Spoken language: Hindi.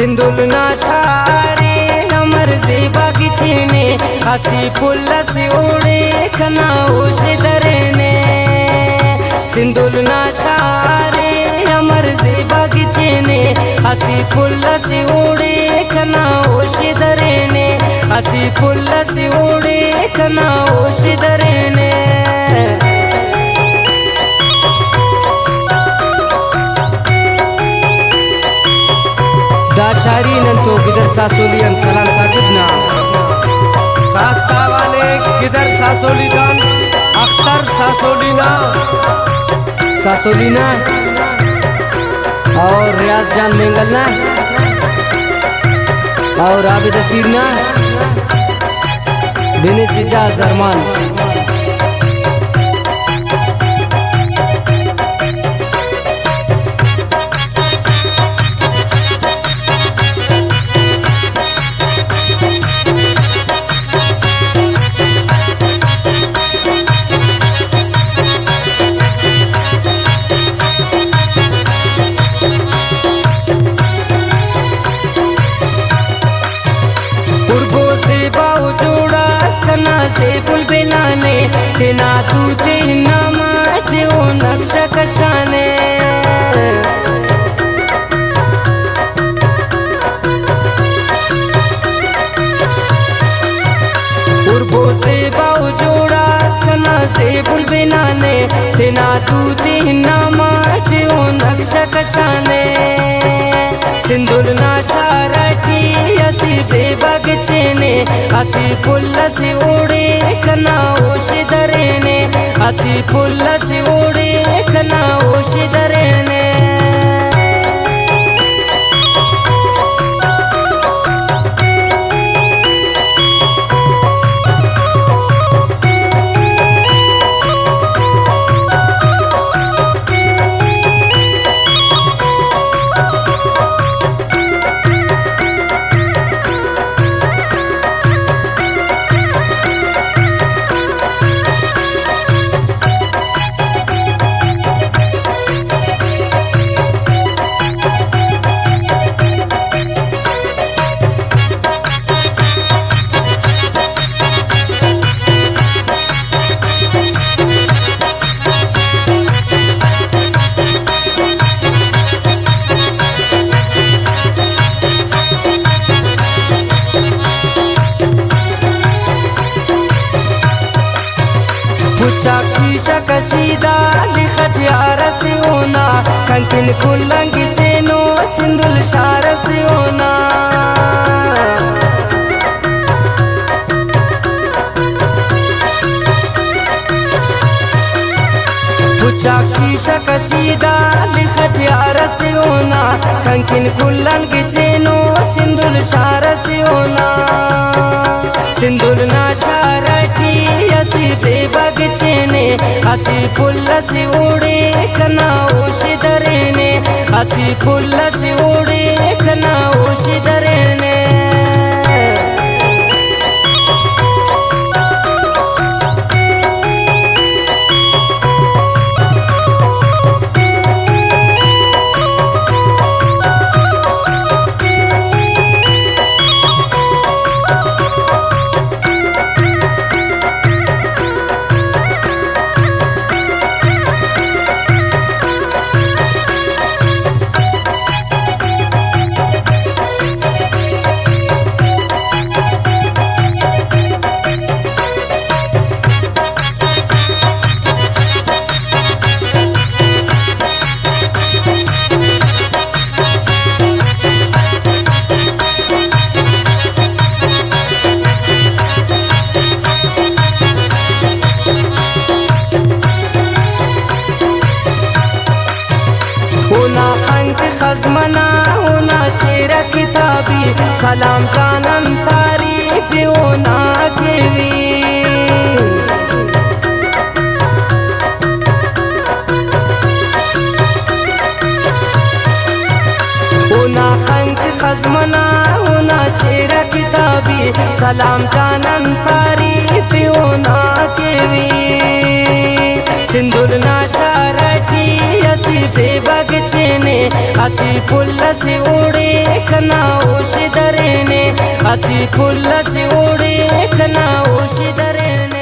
सिंधुलना शारे हमर जेबा किचने हसी पुल्ला से उड़े खना होश दरने सिंधुलना शारे हमर जेबा किचने हसी पुल्ला से उड़े खना होश दरने हसी पुल्ला से उड़े खना होश दरने दाशारी नंतो गिदर सासोलियन सलाम सागिदना खास्ता वाले गिदर सासोलिदान अख्तर सासोलीना और रियाज जान मेंगलना और आबिद असीरना बिनी सिजाज अरमान से फुल बेलाने तेना तू तेना माचे ओ नक्शा कशाने उर्बो से बाऊ जोड़ा स्कना से फुल बेलाने तेना तू तेना माचे ओ नक्शा कशाने सिंधुलना शारटी हसी से बगचेने हसी पुल्ला से उड़े खना होश दरने हसी पुल्ला से उड़े खना होश दरने शीशा कशीदा लिखटियार से होना कंकिन कुल्लंगी चेनो सिंधुल शार से होना पुचाक शीशा कशीदा लिखटियार से होना कंकिन कुल्लंगी चेनो सिंधुल शार से होना सिंधुलना शारटी हसी से बगचेने हसी पुल्ला से उड़े खना होश दरने हसी पुल्ला से उड़े खना होश दरने खजमना होना चेहरा किताबी सलाम जानन तारीफ होना केवी होना खंक खजमना होना चेहरा किताबी सलाम जानन तारीफ होना केवी सिंधुलना शारटी हसी से बगचेने असी फुल्लस उड़े खना ओश दरेने असी फुल्लस उड़े खना ओश दरेने।